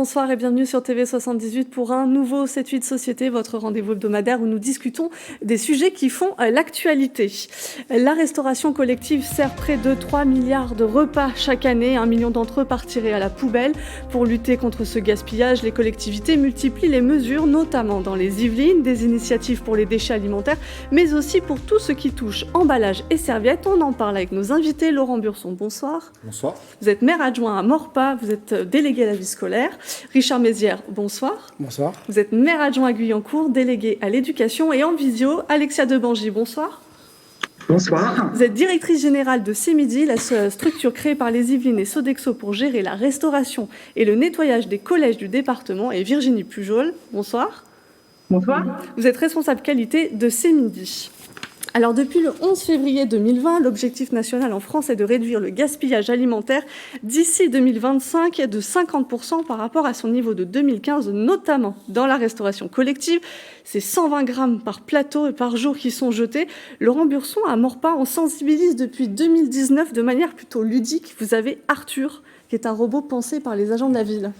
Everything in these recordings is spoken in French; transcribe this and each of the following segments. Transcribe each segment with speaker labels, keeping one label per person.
Speaker 1: bonsoir et bienvenue sur TV78 pour un nouveau 7-8 Société, votre rendez-vous hebdomadaire où nous discutons des sujets qui font l'actualité. La restauration collective sert près de 3 milliards de repas chaque année. 1 million d'entre eux partiraient à la poubelle. Pour lutter contre ce gaspillage, les collectivités multiplient les mesures, notamment dans les Yvelines, des initiatives pour les déchets alimentaires, mais aussi pour tout ce qui touche emballage et serviettes. On en parle avec nos invités. Laurent Burson, bonsoir.
Speaker 2: Bonsoir.
Speaker 1: Vous êtes maire adjoint à Maurepas, vous êtes délégué à la vie scolaire. Richard Mézières, bonsoir.
Speaker 3: Bonsoir.
Speaker 1: Vous êtes maire adjoint à Guyancourt, délégué à l'éducation. Et en visio, Alexia Debangy, bonsoir.
Speaker 4: Bonsoir.
Speaker 1: Vous êtes directrice générale de CEMIDI, la structure créée par les Yvelines et Sodexo pour gérer la restauration et le nettoyage des collèges du département. Et Virginie Pujol, bonsoir.
Speaker 4: Bonsoir.
Speaker 1: Vous êtes responsable qualité de CEMIDI. Alors, depuis le 11 février 2020, l'objectif national en France est de réduire le gaspillage alimentaire d'ici 2025 de 50% par rapport à son niveau de 2015, notamment dans la restauration collective. C'est 120 grammes par plateau et par jour qui sont jetés. Laurent Burson, à Maurepas, on sensibilise depuis 2019 de manière plutôt ludique. Vous avez Arthur, qui est un robot pensé par les agents de la ville.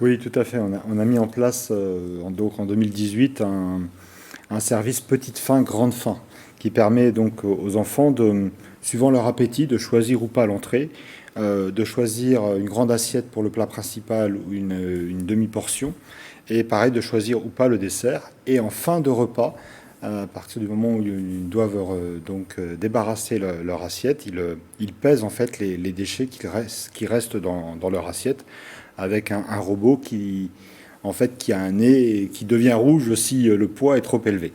Speaker 2: Oui, tout à fait. On a mis en place donc en 2018 un service petite faim, grande faim, qui permet donc aux enfants, suivant leur appétit, de choisir ou pas l'entrée, de choisir une grande assiette pour le plat principal ou une demi-portion, et pareil, de choisir ou pas le dessert. Et en fin de repas, à partir du moment où ils doivent débarrasser leur assiette, ils pèsent en fait les déchets qui restent dans leur assiette, avec un robot qui a un nez et qui devient rouge si le poids est trop élevé.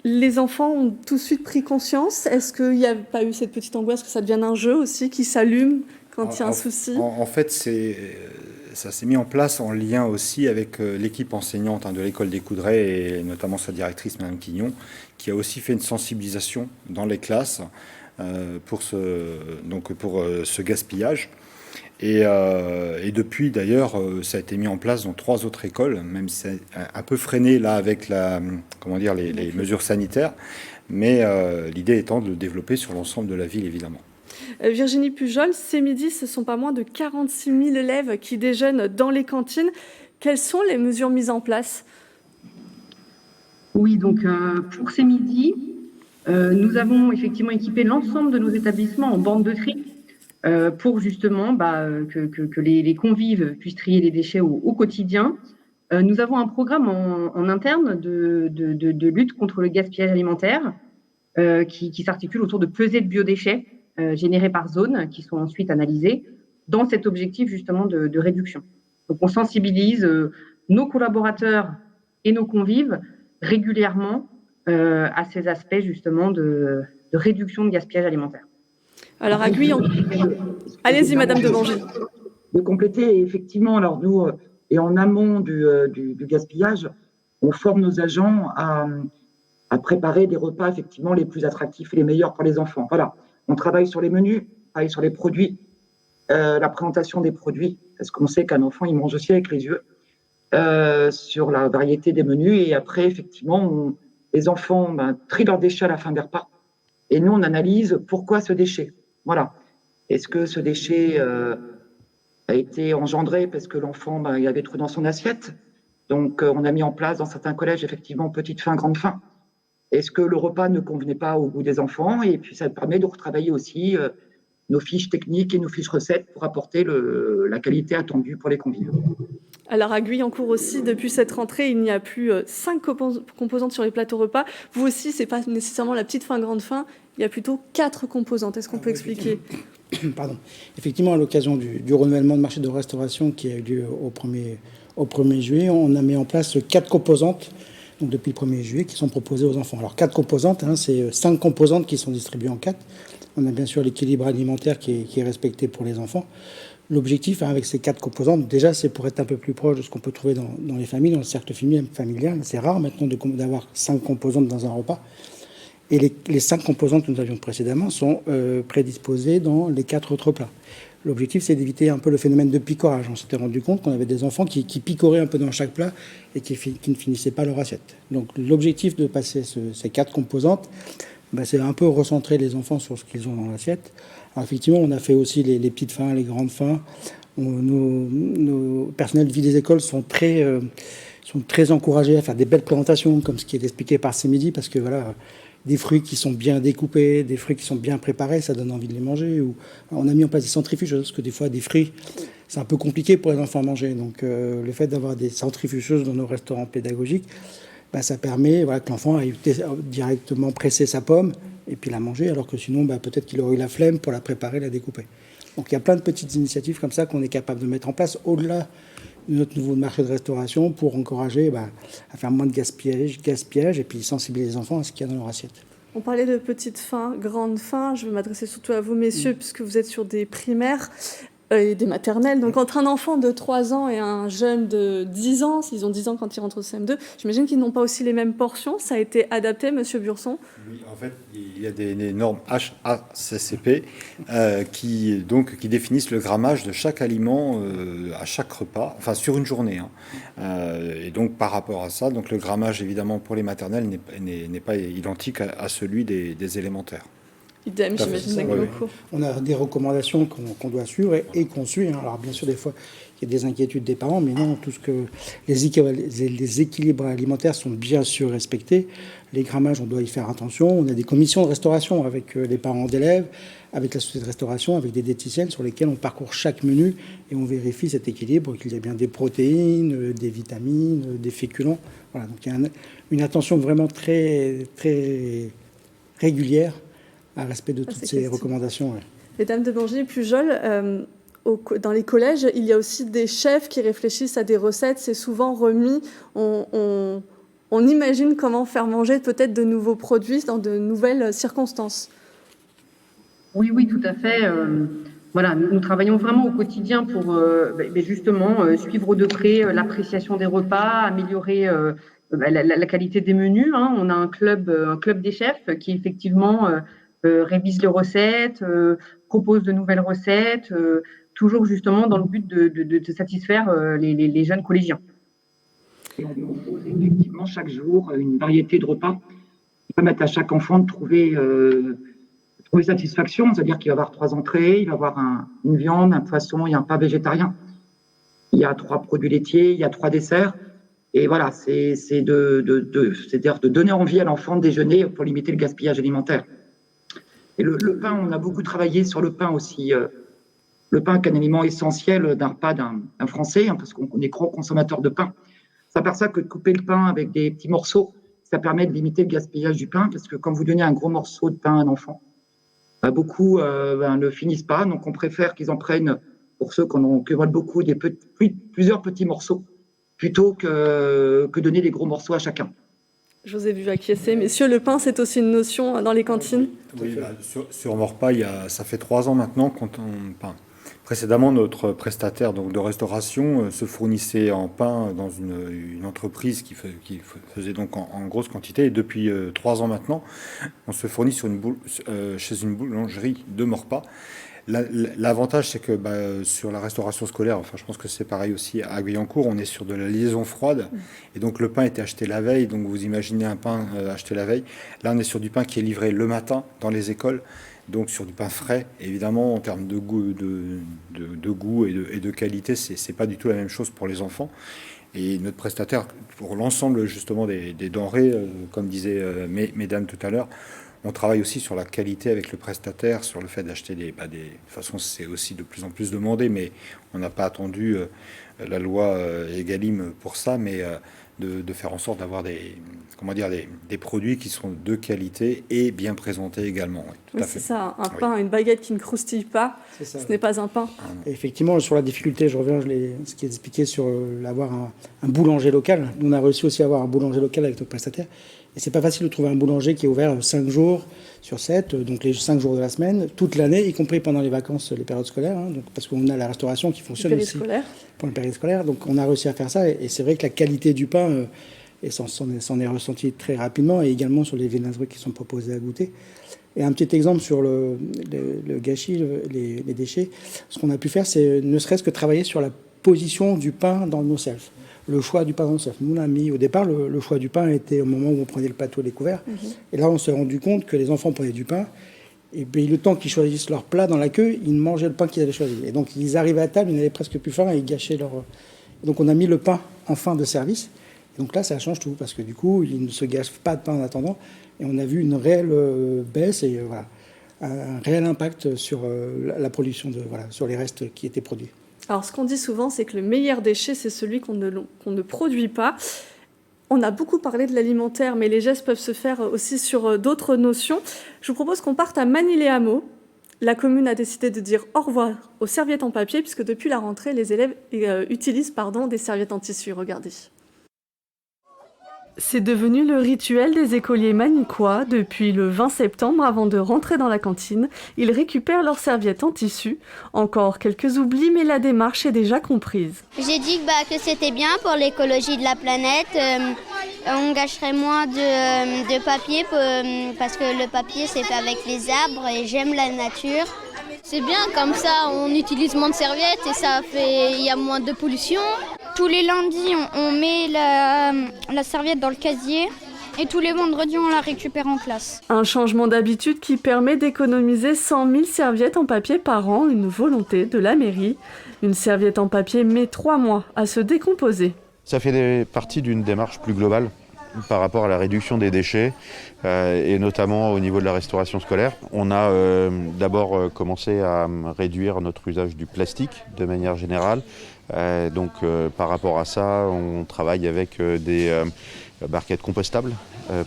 Speaker 1: Les enfants ont tout de suite pris conscience. Est-ce qu'il n'y a pas eu cette petite angoisse que ça devienne un jeu aussi, qui s'allume quand il y a un souci ?
Speaker 2: En fait, ça s'est mis en place en lien aussi avec l'équipe enseignante de l'école des Coudrais et notamment sa directrice, Mme Quignon, qui a aussi fait une sensibilisation dans les classes pour ce gaspillage. Et depuis, d'ailleurs, ça a été mis en place dans 3 autres écoles, même si c'est un peu freiné là avec les mesures sanitaires, mais l'idée étant de le développer sur l'ensemble de la ville, évidemment.
Speaker 1: Virginie Pujol, CEMIDI, ce ne sont pas moins de 46 000 élèves qui déjeunent dans les cantines. Quelles sont les mesures mises en place ?
Speaker 4: Oui, donc pour CEMIDI, nous avons effectivement équipé l'ensemble de nos établissements en bornes de tri pour justement que les convives puissent trier les déchets au quotidien. Nous avons un programme en interne de lutte contre le gaspillage alimentaire qui s'articule autour de pesées de biodéchets générés par zone qui sont ensuite analysés dans cet objectif justement de réduction. Donc on sensibilise nos collaborateurs et nos convives régulièrement à ces aspects justement de réduction de gaspillage alimentaire.
Speaker 1: Alors à Guyancourt, allez-y Madame Debangy.
Speaker 5: De compléter, effectivement, alors nous, et en amont du gaspillage, on forme nos agents à préparer des repas effectivement les plus attractifs et les meilleurs pour les enfants. Voilà, on travaille sur les menus, on travaille sur les produits, la présentation des produits, parce qu'on sait qu'un enfant, il mange aussi avec les yeux, sur la variété des menus, et après, effectivement, les enfants trient leurs déchets à la fin des repas, et nous, on analyse pourquoi ce déchet. Voilà. Est-ce que ce déchet a été engendré parce que l'enfant il avait trop dans son assiette ? Donc, on a mis en place dans certains collèges, effectivement, petite faim, grande faim. Est-ce que le repas ne convenait pas au goût des enfants ? Et puis, ça permet de retravailler aussi nos fiches techniques et nos fiches recettes pour apporter la qualité attendue pour les convives.
Speaker 1: Alors à Guyancourt aussi, depuis cette rentrée, il n'y a plus 5 composantes sur les plateaux repas. Vous aussi, ce n'est pas nécessairement la petite faim, grande faim, il y a plutôt 4 composantes. Est-ce qu'on peut expliquer ?
Speaker 3: Pardon. Effectivement, à l'occasion du renouvellement de marché de restauration qui a eu lieu au 1er juillet, on a mis en place 4 composantes, donc depuis le 1er juillet, qui sont proposées aux enfants. Alors 4 composantes, c'est 5 composantes qui sont distribuées en 4. On a bien sûr l'équilibre alimentaire qui est respecté pour les enfants. L'objectif avec ces 4 composantes, déjà, c'est pour être un peu plus proche de ce qu'on peut trouver dans les familles, dans le cercle familial. C'est rare maintenant d'avoir 5 composantes dans un repas. Et les 5 composantes que nous avions précédemment sont prédisposées dans les 4 autres plats. L'objectif, c'est d'éviter un peu le phénomène de picorage. On s'était rendu compte qu'on avait des enfants qui picoraient un peu dans chaque plat et qui ne finissaient pas leur assiette. Donc l'objectif de passer ces 4 composantes, c'est un peu recentrer les enfants sur ce qu'ils ont dans l'assiette. Alors effectivement, on a fait aussi les petites faims, les grandes faims. Nos personnels de vie des écoles sont très encouragés à faire des belles présentations, comme ce qui est expliqué par ce midi, parce que voilà, des fruits qui sont bien découpés, des fruits qui sont bien préparés, ça donne envie de les manger. Ou on a mis en place des centrifugeuses, parce que des fois, des fruits, c'est un peu compliqué pour les enfants à manger. Donc, le fait d'avoir des centrifugeuses dans nos restaurants pédagogiques, ça permet que l'enfant aille directement presser sa pomme et puis la manger, alors que sinon, peut-être qu'il aurait eu la flemme pour la préparer, la découper. Donc, il y a plein de petites initiatives comme ça qu'on est capable de mettre en place au-delà de notre nouveau marché de restauration pour encourager à faire moins de gaspillage et puis sensibiliser les enfants à ce qu'il y a dans leur assiette.
Speaker 1: On parlait de petite faim, grande faim. Je vais m'adresser surtout à vous, messieurs, puisque vous êtes sur des primaires et des maternelles. Donc, entre un enfant de 3 ans et un jeune de 10 ans, s'ils ont 10 ans quand ils rentrent au CM2, j'imagine qu'ils n'ont pas aussi les mêmes portions. Ça a été adapté, Monsieur Burson? Oui,
Speaker 2: en fait, il y a des normes HACCP qui définissent le grammage de chaque aliment à chaque repas, enfin sur une journée. Et donc, par rapport à ça, donc, le grammage, évidemment, pour les maternelles n'est pas identique à celui des élémentaires.
Speaker 1: Idem, j'imagine, avec le cours.
Speaker 3: On a des recommandations qu'on doit suivre et qu'on suit. Alors, bien sûr, des fois, il y a des inquiétudes des parents, mais non, tout ce que les équilibres alimentaires sont bien sûr respectés. Les grammages, on doit y faire attention. On a des commissions de restauration avec les parents d'élèves, avec la société de restauration, avec des diététiciennes sur lesquelles on parcourt chaque menu et on vérifie cet équilibre, qu'il y a bien des protéines, des vitamines, des féculents. Voilà, donc il y a une attention vraiment très, très régulière à respect de toutes ces recommandations. Ouais.
Speaker 1: Mesdames de Bangy et Pujol, dans les collèges, il y a aussi des chefs qui réfléchissent à des recettes. C'est souvent remis. On imagine comment faire manger peut-être de nouveaux produits dans de nouvelles circonstances.
Speaker 4: Oui, tout à fait. Voilà, nous travaillons vraiment au quotidien pour justement suivre de près l'appréciation des repas, améliorer la qualité des menus. On a un club des chefs qui effectivement révise les recettes, propose de nouvelles recettes, toujours justement dans le but de satisfaire les jeunes collégiens.
Speaker 5: Et on propose effectivement chaque jour une variété de repas qui permettent à chaque enfant de trouver satisfaction, c'est-à-dire qu'il va avoir 3 entrées, il va avoir une viande, un poisson et un plat végétarien. Il y a 3 produits laitiers, il y a 3 desserts. Et voilà, c'est-à-dire de donner envie à l'enfant de déjeuner pour limiter le gaspillage alimentaire. Et le pain, on a beaucoup travaillé sur le pain aussi. Le pain est un aliment essentiel d'un repas d'un Français, parce qu'on est gros consommateur de pain. Ça s'aperçoit que de couper le pain avec des petits morceaux, ça permet de limiter le gaspillage du pain, parce que quand vous donnez un gros morceau de pain à un enfant, beaucoup ne finissent pas. Donc on préfère qu'ils en prennent, pour ceux qui veulent beaucoup, plusieurs petits morceaux, plutôt que donner des gros morceaux à chacun.
Speaker 1: Je vous ai vu acquiescer. Messieurs, le pain, c'est aussi une notion dans les cantines?
Speaker 2: Oui, sur Morpa, ça fait 3 ans maintenant précédemment, notre prestataire de restauration se fournissait en pain dans une entreprise qui faisait donc en grosse quantité. Et depuis 3 ans maintenant, on se fournit chez une boulangerie de Morpa. L'avantage, c'est que sur la restauration scolaire, je pense que c'est pareil aussi à Guyancourt, on est sur de la liaison froide. Et donc le pain était acheté la veille. Donc vous imaginez un pain acheté la veille. Là, on est sur du pain qui est livré le matin dans les écoles. Donc sur du pain frais, évidemment, en termes de goût, de goût et de qualité, c'est pas du tout la même chose pour les enfants. Et notre prestataire, pour l'ensemble justement des denrées, comme disaient mesdames tout à l'heure, on travaille aussi sur la qualité avec le prestataire, sur le fait d'acheter de toute façon, c'est aussi de plus en plus demandé, mais on n'a pas attendu la loi Egalim pour ça, mais de faire en sorte d'avoir des produits qui sont de qualité et bien présentés également. Oui, tout à fait.
Speaker 1: C'est ça, un pain, une baguette qui ne croustille pas, ce n'est pas un pain.
Speaker 3: Et effectivement, sur la difficulté, je reviens ce qui est expliqué sur avoir un boulanger local. Nous, on a réussi aussi à avoir un boulanger local avec notre prestataire. Et c'est pas facile de trouver un boulanger qui est ouvert 5 jours sur 7, donc les 5 jours de la semaine, toute l'année, y compris pendant les vacances, les périodes scolaires, donc, parce qu'on a la restauration qui fonctionne aussi pour le période scolaire. Donc on a réussi à faire ça, et c'est vrai que la qualité du pain s'en est ressentie très rapidement, et également sur les viennoiseries qui sont proposées à goûter. Et un petit exemple sur le gâchis, les déchets, ce qu'on a pu faire, c'est ne serait-ce que travailler sur la position du pain dans nos selfs. Le choix du pain dans le self. Nous, on a mis au départ, le choix du pain était au moment où on prenait le plateau et les couverts. Et là, on s'est rendu compte que les enfants prenaient du pain. Et puis, le temps qu'ils choisissent leur plat dans la queue, ils mangeaient le pain qu'ils avaient choisi. Et donc, ils arrivaient à table, ils n'avaient presque plus faim et ils gâchaient Donc on a mis le pain en fin de service. Et donc là, ça change tout, parce que du coup, il ne se gâche pas de pain en attendant. Et on a vu une réelle baisse et voilà, un réel impact sur la production, sur les restes qui étaient produits.
Speaker 1: Alors, ce qu'on dit souvent, c'est que le meilleur déchet, c'est celui qu'on ne produit pas. On a beaucoup parlé de l'alimentaire, mais les gestes peuvent se faire aussi sur d'autres notions. Je vous propose qu'on parte à Magny-les-Hameaux. La commune a décidé de dire au revoir aux serviettes en papier, puisque depuis la rentrée, les élèves utilisent des serviettes en tissu. Regardez. C'est devenu le rituel des écoliers magnicois. Depuis le 20 septembre, avant de rentrer dans la cantine, ils récupèrent leurs serviettes en tissu. Encore quelques oublis, mais la démarche est déjà comprise.
Speaker 6: J'ai dit que c'était bien pour l'écologie de la planète. On gâcherait moins de papier parce que le papier c'est fait avec les arbres et j'aime la nature.
Speaker 7: C'est bien, comme ça on utilise moins de serviettes et il y a moins de pollution.
Speaker 6: Tous les lundis, on met la serviette dans le casier et tous les vendredis, on la récupère en classe.
Speaker 1: Un changement d'habitude qui permet d'économiser 100 000 serviettes en papier par an, une volonté de la mairie. Une serviette en papier met 3 mois à se décomposer.
Speaker 8: Ça fait partie d'une démarche plus globale par rapport à la réduction des déchets et notamment au niveau de la restauration scolaire. On a d'abord commencé à réduire notre usage du plastique de manière générale. Donc par rapport à ça, on travaille avec des barquettes compostables,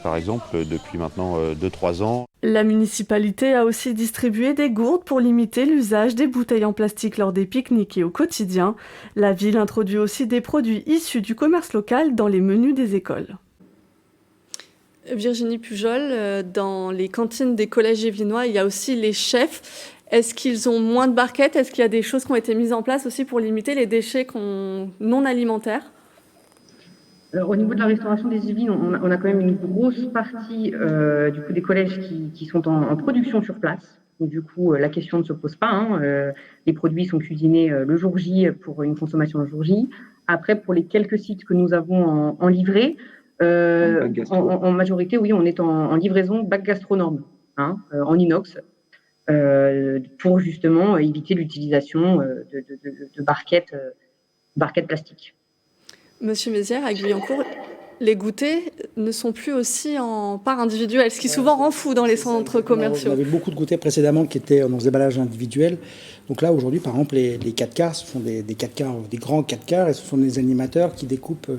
Speaker 8: par exemple, depuis maintenant 2-3 ans.
Speaker 1: La municipalité a aussi distribué des gourdes pour limiter l'usage des bouteilles en plastique lors des pique-niques et au quotidien. La ville introduit aussi des produits issus du commerce local dans les menus des écoles. Virginie Pujol, dans les cantines des collèges yvelinois, il y a aussi les chefs. Est-ce qu'ils ont moins de barquettes ? Est-ce qu'il y a des choses qui ont été mises en place aussi pour limiter les déchets non alimentaires ?
Speaker 4: Au niveau de la restauration des Yvelines, on a quand même une grosse partie du coup des collèges qui sont en production sur place. Donc, du coup, la question ne se pose pas. Les produits sont cuisinés le jour J pour une consommation le jour J. Après, pour les quelques sites que nous avons en livrée, en majorité, oui, on est en livraison bac gastronorme, en inox. Pour justement éviter l'utilisation de barquettes plastiques.
Speaker 1: Monsieur Mézières, à Guyancourt, les goûters ne sont plus aussi en part individuelle, ce qui souvent rend fou dans les centres commerciaux.
Speaker 3: On avait beaucoup de goûters précédemment qui étaient dans des emballages individuels. Donc là, aujourd'hui, par exemple, les 4 quarts, ce sont des 4 quarts, des grands 4 quarts, et ce sont des animateurs qui découpent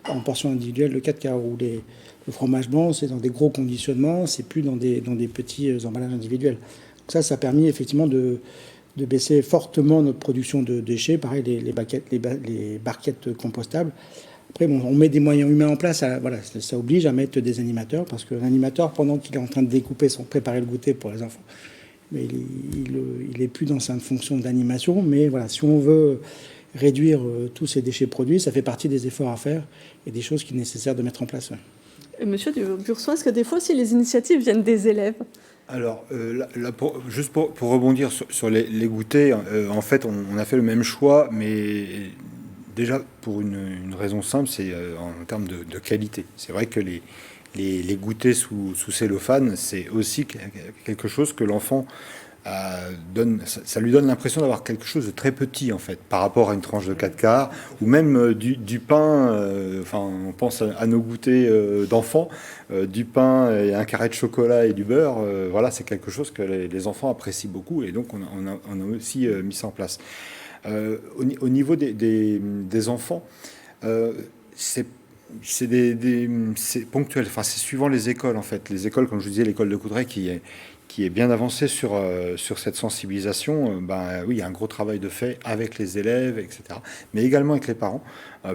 Speaker 3: en portions individuelles le 4 quarts. Ou le fromage blanc, c'est dans des gros conditionnements, c'est plus dans des petits emballages individuels. Donc ça a permis effectivement de baisser fortement notre production de déchets. Pareil, les barquettes compostables. Après, on met des moyens humains en place. Ça oblige à mettre des animateurs, parce que l'animateur, pendant qu'il est en train de découper, préparer le goûter pour les enfants, mais il est plus dans sa fonction d'animation. Mais voilà, si on veut réduire tous ces déchets produits, ça fait partie des efforts à faire et des choses qu'il est nécessaire de mettre en place.
Speaker 1: Monsieur Burson, est-ce que des fois aussi les initiatives viennent des élèves ?
Speaker 2: Alors, juste pour rebondir sur les goûters, en fait, on a fait le même choix, mais déjà pour une raison simple, c'est en termes de qualité. C'est vrai que les goûters sous cellophane, c'est aussi quelque chose que l'enfant ça lui donne l'impression d'avoir quelque chose de très petit, en fait, par rapport à une tranche de 4 quarts, ou même du pain, on pense à nos goûters d'enfants, du pain et un carré de chocolat et du beurre, voilà, c'est quelque chose que les enfants apprécient beaucoup, et donc on a aussi mis ça en place. Au niveau des enfants, c'est ponctuel, c'est suivant les écoles, en fait. Les écoles, comme je vous disais, l'école de Coudray qui est bien avancée sur cette sensibilisation, oui, il y a un gros travail de fait avec les élèves, etc., mais également avec les parents,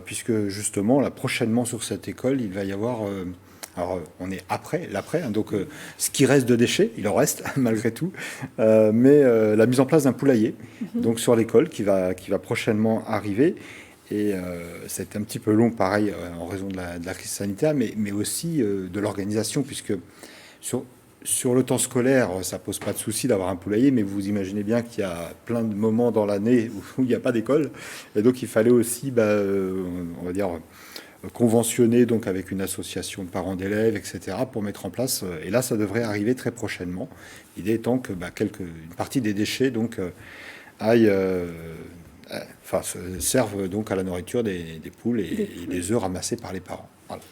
Speaker 2: puisque justement, là, prochainement sur cette école, il va y avoir... alors, on est l'après, donc ce qui reste de déchets, il en reste malgré tout, mais la mise en place d'un poulailler, donc sur l'école, qui va prochainement arriver. Et c'est un petit peu long, pareil, en raison de la crise sanitaire, mais aussi de l'organisation, puisque sur le temps scolaire, ça pose pas de souci d'avoir un poulailler, mais vous imaginez bien qu'il y a plein de moments dans l'année où il n'y a pas d'école, et donc il fallait aussi, on va dire, conventionner donc avec une association de parents d'élèves, etc., pour mettre en place. Et là, ça devrait arriver très prochainement. L'idée étant que une partie des déchets donc aille servent donc à la nourriture des poules et des œufs ramassés par les parents. Voilà.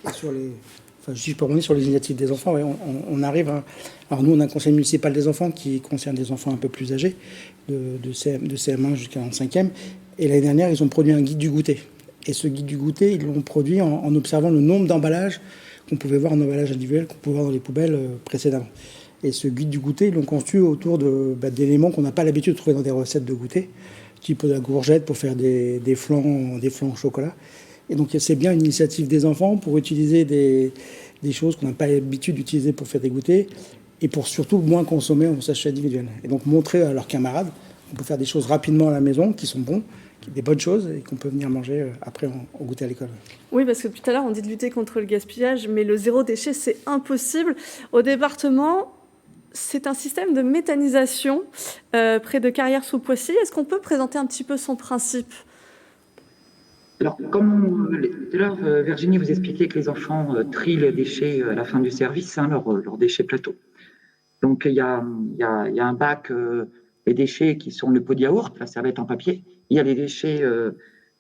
Speaker 3: Si je peux revenir sur les initiatives des enfants, ouais, on arrive à... Alors nous, on a un conseil municipal des enfants qui concerne des enfants un peu plus âgés, de CM1 jusqu'à 5e. Et l'année dernière, ils ont produit un guide du goûter. Et ce guide du goûter, ils l'ont produit en observant le nombre d'emballages qu'on pouvait voir en emballage individuel, qu'on pouvait voir dans les poubelles précédemment. Et ce guide du goûter, ils l'ont conçu autour d'éléments qu'on n'a pas l'habitude de trouver dans des recettes de goûter, type de la courgette pour faire des flancs au chocolat. Et donc c'est bien une initiative des enfants pour utiliser des choses qu'on n'a pas l'habitude d'utiliser pour faire des goûters et pour surtout moins consommer en sachet individuel. Et donc montrer à leurs camarades qu'on peut faire des choses rapidement à la maison qui sont bons, des bonnes choses et qu'on peut venir manger après au goûter à l'école.
Speaker 1: Oui, parce que tout à l'heure, on dit de lutter contre le gaspillage, mais le zéro déchet, c'est impossible. Au département, c'est un système de méthanisation près de Carrières-sous-Poissy. Est-ce qu'on peut présenter un petit peu son principe ?
Speaker 5: Alors, comme tout à l'heure, Virginie vous expliquait que les enfants trient les déchets à la fin du service, leurs déchets plateaux. Donc, il y a un bac, les déchets qui sont le pot de yaourt, la serviette en papier. Il y a les déchets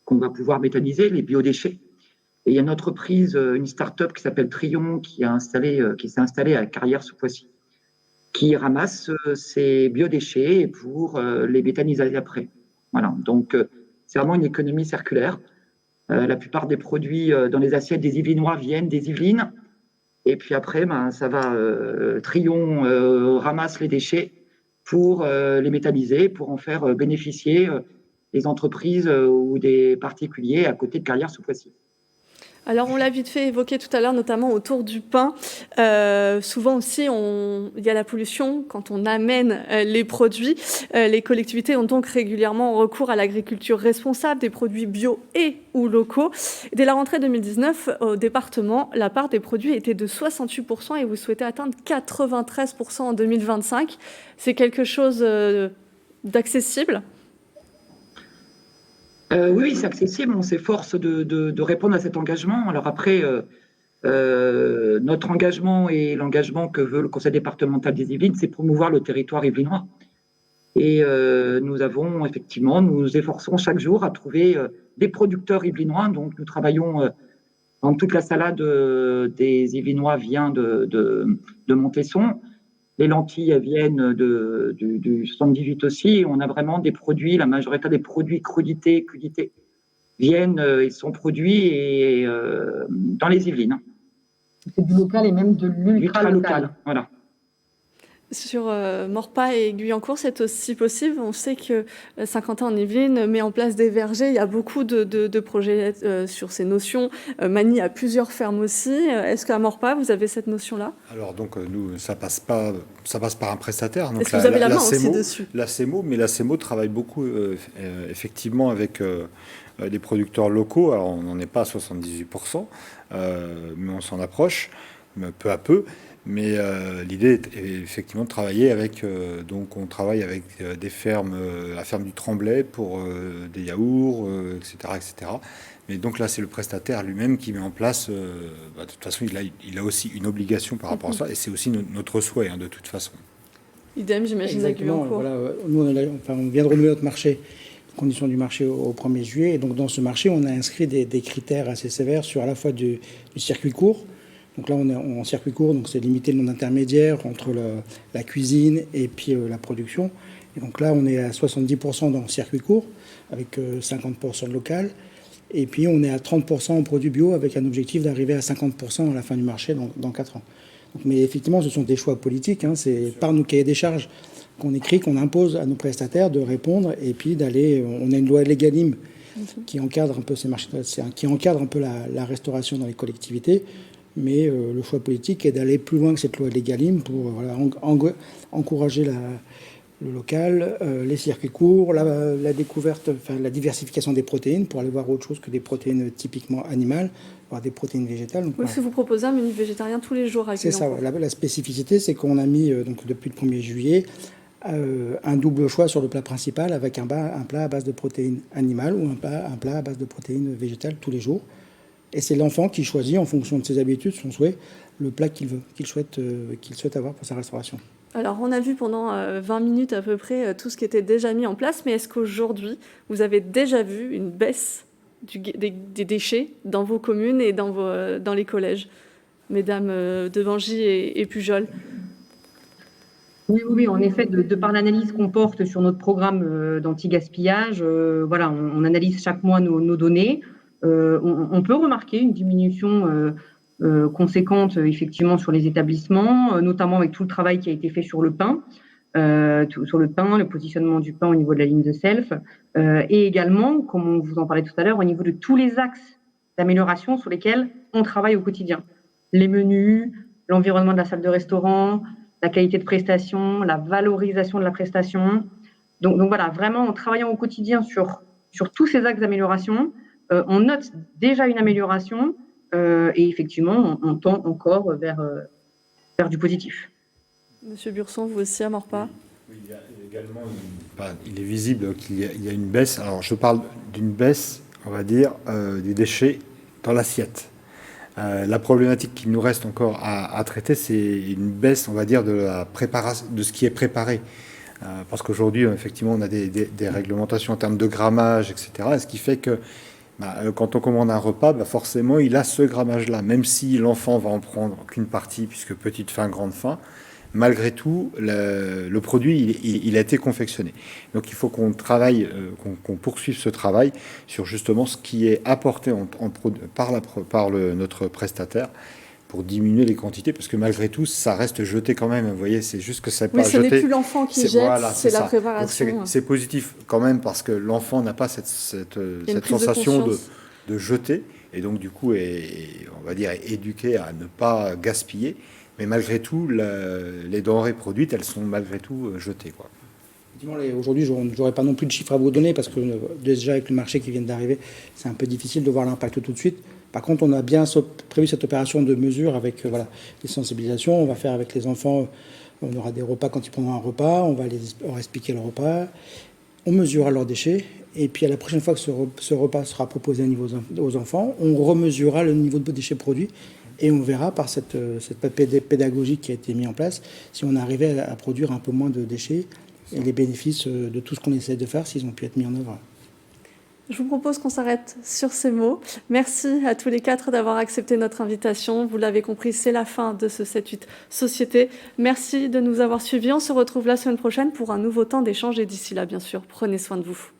Speaker 5: qu'on va pouvoir méthaniser, les biodéchets. Et il y a une entreprise, une start-up qui s'appelle Trion, qui s'est installée à Carrières-sous-Poissy, qui ramasse ces biodéchets pour les méthaniser après. Voilà. Donc, c'est vraiment une économie circulaire. La plupart des produits dans les assiettes des Yvelinois viennent des Yvelines. Et puis après, ça va, Trion ramasse les déchets pour les méthaniser, pour en faire bénéficier des entreprises ou des particuliers à côté de Carrières-sous-Poissy.
Speaker 1: Alors, on l'a vite fait évoquer tout à l'heure, notamment autour du pain. Souvent aussi, il y a la pollution quand on amène les produits. Les collectivités ont donc régulièrement recours à l'agriculture responsable, des produits bio et ou locaux. Dès la rentrée 2019, au département, la part des produits était de 68% et vous souhaitez atteindre 93% en 2025. C'est quelque chose d'accessible ?
Speaker 5: Oui, c'est accessible. On s'efforce de répondre à cet engagement. Alors après, notre engagement et l'engagement que veut le Conseil départemental des Yvelines, c'est promouvoir le territoire yvelinois. Et nous nous efforçons chaque jour à trouver des producteurs yvelinois. Donc, nous travaillons dans toute la salade des Yvelinois vient de Montesson. Les lentilles viennent du 78 aussi. On a vraiment des produits, la majorité des produits crudités viennent et sont produits dans les Yvelines.
Speaker 4: C'est du local et même de l'ultra-local.
Speaker 5: Voilà.
Speaker 1: Sur Maurepas et Guyancourt, c'est aussi possible. On sait que Saint-Quentin-en-Yvelines met en place des vergers. Il y a beaucoup de projets sur ces notions. Magny a plusieurs fermes aussi. Est-ce qu'à Maurepas, vous avez cette notion-là ?
Speaker 2: Alors donc nous, ça passe par un prestataire. Donc
Speaker 1: est-ce que vous avez la main aussi dessus ?
Speaker 2: La CEMO, mais la CEMO travaille beaucoup effectivement avec des producteurs locaux. Alors on n'en est pas à 78%, mais on s'en approche peu à peu. Mais l'idée est effectivement de travailler avec, donc on travaille avec des fermes, la ferme du Tremblay pour des yaourts, etc. Mais donc là, c'est le prestataire lui-même qui met en place, de toute façon, il a aussi une obligation par rapport à ça, et c'est aussi notre souhait, de toute façon.
Speaker 1: Idem, j'imagine, à Guyancourt.
Speaker 3: Voilà, nous, on vient de renouveler notre marché, conditions du marché au 1er juillet, et donc dans ce marché, on a inscrit des critères assez sévères sur à la fois du circuit court. Donc là, on est en circuit court, donc c'est limiter le nombre d'intermédiaires entre la cuisine et puis la production. Et donc là, on est à 70% dans le circuit court, avec 50% de local. Et puis, on est à 30% en produits bio, avec un objectif d'arriver à 50% à la fin du marché dans 4 ans. Donc, mais effectivement, ce sont des choix politiques. C'est par nos cahiers des charges qu'on écrit, qu'on impose à nos prestataires de répondre. Et puis d'aller... On a une loi Legalim qui encadre un peu ces marchés, qui encadre un peu la restauration dans les collectivités. Mais le choix politique est d'aller plus loin que cette loi Legalim pour encourager le local, les circuits courts, la découverte, la diversification des protéines pour aller voir autre chose que des protéines typiquement animales, voire des protéines végétales. Donc,
Speaker 1: parce que vous proposez un menu végétarien tous les jours à Guyancourt.
Speaker 3: C'est ça. La spécificité, c'est qu'on a mis, donc, depuis le 1er juillet, un double choix sur le plat principal avec un plat à base de protéines animales ou un plat à base de protéines végétales tous les jours. Et c'est l'enfant qui choisit, en fonction de ses habitudes, son souhait, le plat qu'il souhaite avoir pour sa restauration.
Speaker 1: Alors, on a vu pendant 20 minutes à peu près tout ce qui était déjà mis en place, mais est-ce qu'aujourd'hui, vous avez déjà vu une baisse des déchets dans vos communes et dans les collèges, mesdames Devangy et Pujol?
Speaker 4: Oui, en effet, de par l'analyse qu'on porte sur notre programme d'anti-gaspillage, voilà, on analyse chaque mois nos données. On peut remarquer une diminution conséquente, effectivement, sur les établissements, notamment avec tout le travail qui a été fait sur le pain, le positionnement du pain au niveau de la ligne de self, et également, comme on vous en parlait tout à l'heure, au niveau de tous les axes d'amélioration sur lesquels on travaille au quotidien. Les menus, l'environnement de la salle de restaurant, la qualité de prestation, la valorisation de la prestation. Donc voilà, vraiment en travaillant au quotidien sur tous ces axes d'amélioration, on note déjà une amélioration et effectivement, on tend encore vers du positif.
Speaker 1: Monsieur Burson, vous aussi à Maurepas?
Speaker 2: Oui, il y a également il est visible qu'il y a une baisse. Alors je parle d'une baisse, on va dire, du déchet dans l'assiette. La problématique qu'il nous reste encore à traiter, c'est une baisse, on va dire, de la préparation, de ce qui est préparé. Parce qu'aujourd'hui, effectivement, on a des réglementations en termes de grammage, etc. Ce qui fait que quand on commande un repas, forcément, il a ce grammage-là. Même si l'enfant va en prendre qu'une partie, puisque petite faim, grande faim, malgré tout, le produit, il a été confectionné. Donc il faut qu'on travaille, qu'on poursuive ce travail sur justement ce qui est apporté par notre prestataire pour diminuer les quantités, parce que malgré tout, ça reste jeté quand même. Vous voyez, c'est juste que c'est pas jeté.
Speaker 1: Oui, ce n'est plus l'enfant qui jette,
Speaker 2: voilà,
Speaker 1: c'est la
Speaker 2: ça.
Speaker 1: préparation.
Speaker 2: C'est positif quand même, parce que l'enfant n'a pas cette sensation de jeter, et donc du coup, on va dire, est éduqué à ne pas gaspiller. Mais malgré tout, les denrées produites, elles sont malgré tout jetées, quoi.
Speaker 3: Aujourd'hui, je n'aurai pas non plus de chiffres à vous donner parce que déjà avec le marché qui vient d'arriver, c'est un peu difficile de voir l'impact tout de suite. Par contre, on a bien prévu cette opération de mesure avec les sensibilisations. On va faire avec les enfants, on aura des repas quand ils prendront un repas, on va leur expliquer le repas, on mesurera leurs déchets. Et puis à la prochaine fois que ce repas sera proposé aux enfants, on remesurera le niveau de déchets produits. Et on verra par cette pédagogie qui a été mise en place si on arrivait à produire un peu moins de déchets et les bénéfices de tout ce qu'on essaie de faire s'ils ont pu être mis en œuvre.
Speaker 1: Je vous propose qu'on s'arrête sur ces mots. Merci à tous les 4 d'avoir accepté notre invitation. Vous l'avez compris, c'est la fin de ce 7-8 Société. Merci de nous avoir suivis. On se retrouve la semaine prochaine pour un nouveau temps d'échange et d'ici là, bien sûr, prenez soin de vous.